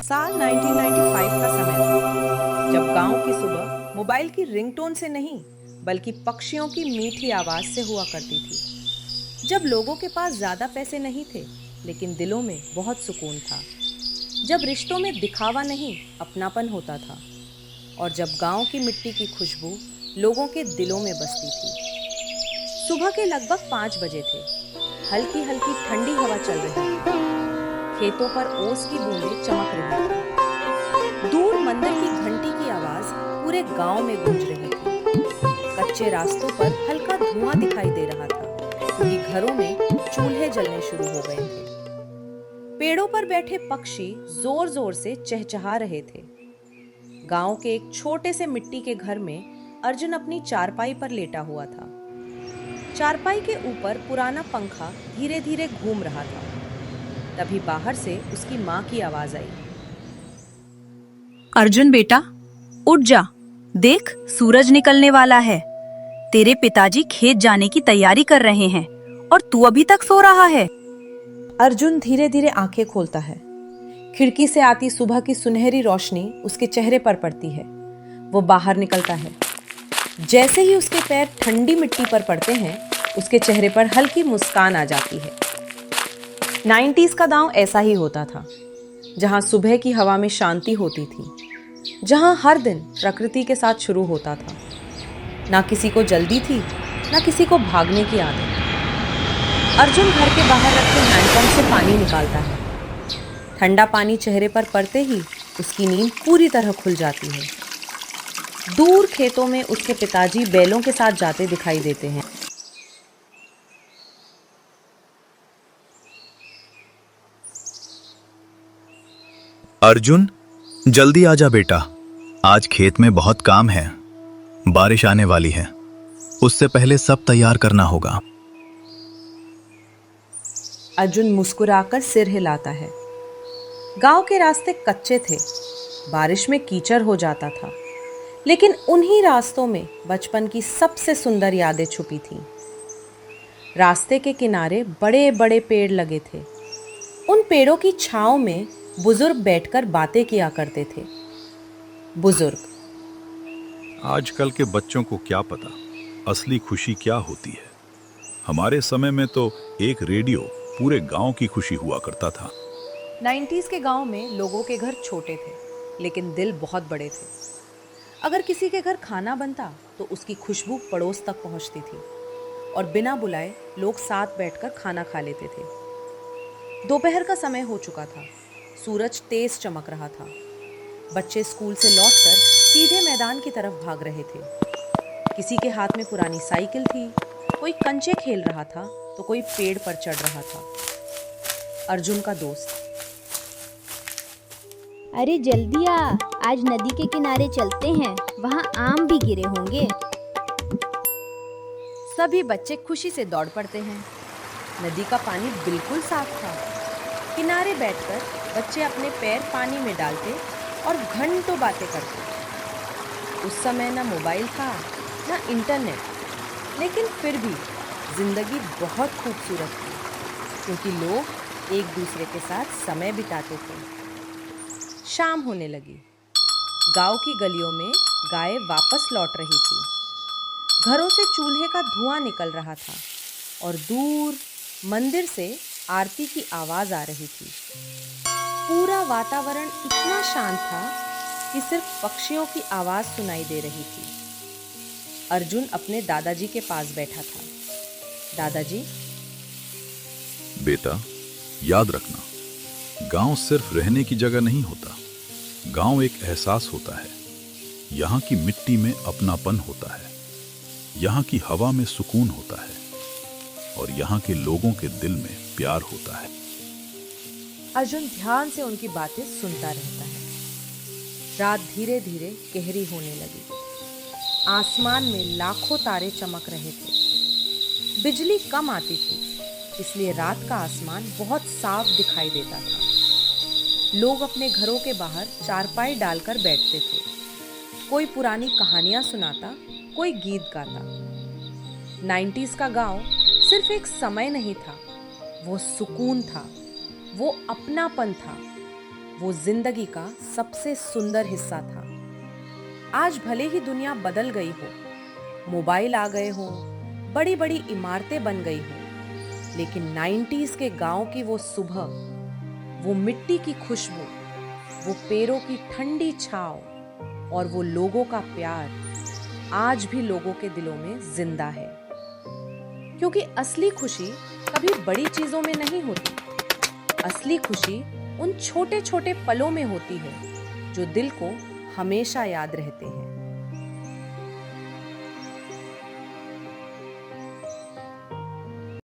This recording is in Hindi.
साल 1995 का समय था, जब गांव की सुबह मोबाइल की रिंगटोन से नहीं बल्कि पक्षियों की मीठी आवाज से हुआ करती थी। जब लोगों के पास ज्यादा पैसे नहीं थे लेकिन दिलों में बहुत सुकून था। जब रिश्तों में दिखावा नहीं अपनापन होता था और जब गांव की मिट्टी की खुशबू लोगों के दिलों में बसती थी। सुबह के लगभग 5 बजे थे। हल्की हल्की ठंडी हवा चल रही थी। खेतों पर ओस की बूंदें चमक रही थी। दूर मंदिर की घंटी की आवाज पूरे गांव में गूंज रही थी। कच्चे रास्तों पर हल्का धुआं दिखाई दे रहा था क्योंकि घरों में चूल्हे जलने शुरू हो गए थे। पेड़ों पर बैठे पक्षी जोर जोर से चहचहा रहे थे। गांव के एक छोटे से मिट्टी के घर में अर्जुन अपनी चारपाई पर लेटा हुआ था। चारपाई के ऊपर पुराना पंखा धीरे धीरे घूम रहा था। तभी बाहर से उसकी माँ की आवाज आई। अर्जुन बेटा, उठ जा। देख, सूरज निकलने वाला है। तेरे पिताजी खेत जाने की तैयारी कर रहे हैं और तू अभी तक सो रहा है। अर्जुन धीरे धीरे आंखें खोलता है। खिड़की से आती सुबह की सुनहरी रोशनी उसके चेहरे पर पड़ती है। वो बाहर निकलता है। जैसे ही उसके पैर ठंडी मिट्टी पर पड़ते हैं, उसके चेहरे पर हल्की मुस्कान आ जाती है। 90s का गांव ऐसा ही होता था, जहां सुबह की हवा में शांति होती थी, जहां हर दिन प्रकृति के साथ शुरू होता था। ना किसी को जल्दी थी, ना किसी को भागने की आदत। अर्जुन घर के बाहर रखे हैंडपंप से पानी निकालता है। ठंडा पानी चेहरे पर पड़ते ही उसकी नींद पूरी तरह खुल जाती है। दूर खेतों में उसके पिताजी बैलों के साथ जाते दिखाई देते हैं। अर्जुन, जल्दी आजा बेटा। आज खेत में बहुत काम है। बारिश आने वाली है, उससे पहले सब तैयार करना होगा। अर्जुन मुस्कुराकर सिर हिलाता है। गांव के रास्ते कच्चे थे, बारिश में कीचड़ हो जाता था, लेकिन उन्हीं रास्तों में बचपन की सबसे सुंदर यादें छुपी थीं। रास्ते के किनारे बड़े बड़े पेड़ लगे थे। उन पेड़ों की छांव में बुजुर्ग बैठकर बातें किया करते थे। बुजुर्ग: आजकल के बच्चों को क्या पता असली खुशी क्या होती है। हमारे समय में तो एक रेडियो पूरे गांव की खुशी हुआ करता था। 90s के गांव में लोगों के घर छोटे थे, लेकिन दिल बहुत बड़े थे। अगर किसी के घर खाना बनता तो उसकी खुशबू पड़ोस तक पहुंचती थी और बिना बुलाए लोग साथ बैठकर खाना खा लेते थे। दोपहर का समय हो चुका था। सूरज तेज चमक रहा था। बच्चे स्कूल से लौटकर सीधे मैदान की तरफ भाग रहे थे। किसी के हाथ में पुरानी साइकिल थी, कोई कंचे खेल रहा था तो कोई पेड़ पर चढ़ रहा था। अर्जुन का दोस्त: अरे जल्दी आ, आज नदी के किनारे चलते हैं, वहाँ आम भी गिरे होंगे। सभी बच्चे खुशी से दौड़ पड़ते हैं। नदी का पानी बिल्कुल साफ था। किनारे बैठकर बच्चे अपने पैर पानी में डालते और घंटों बातें करते। उस समय ना मोबाइल था, ना इंटरनेट, लेकिन फिर भी जिंदगी बहुत खूबसूरत थी क्योंकि लोग एक दूसरे के साथ समय बिताते थे। शाम होने लगी। गांव की गलियों में गायें वापस लौट रही थी। घरों से चूल्हे का धुआं निकल रहा था और दूर मंदिर से आरती की आवाज आ रही थी। पूरा वातावरण इतना शांत था कि सिर्फ पक्षियों की आवाज सुनाई दे रही थी। अर्जुन अपने दादाजी के पास बैठा था। दादाजी: बेटा, याद रखना, गांव सिर्फ रहने की जगह नहीं होता। गांव एक एहसास होता है। यहाँ की मिट्टी में अपनापन होता है, यहाँ की हवा में सुकून होता है और यहाँ के लोगों के दिल में प्यार होता है। अर्जुन ध्यान से उनकी बातें सुनता रहता है। रात धीरे धीरे गहरी होने लगी। आसमान में लाखों तारे चमक रहे थे। बिजली कम आती थी, इसलिए रात का आसमान बहुत साफ दिखाई देता था। लोग अपने घरों के बाहर चारपाई डालकर बैठते थे। कोई पुरानी कहानियां सुनाता, कोई गीत गाता। 90s का गांव सिर्फ एक समय नहीं था, वो सुकून था, वो अपनापन था, वो जिंदगी का सबसे सुंदर हिस्सा था। आज भले ही दुनिया बदल गई हो, मोबाइल आ गए हों, बड़ी बड़ी इमारतें बन गई हों, लेकिन 90s के गांव की वो सुबह, वो मिट्टी की खुशबू, वो पेड़ों की ठंडी छांव और वो लोगों का प्यार आज भी लोगों के दिलों में जिंदा है। क्योंकि असली खुशी कभी बड़ी चीजों में नहीं होती, असली खुशी उन छोटे छोटे पलों में होती है जो दिल को हमेशा याद रहते हैं।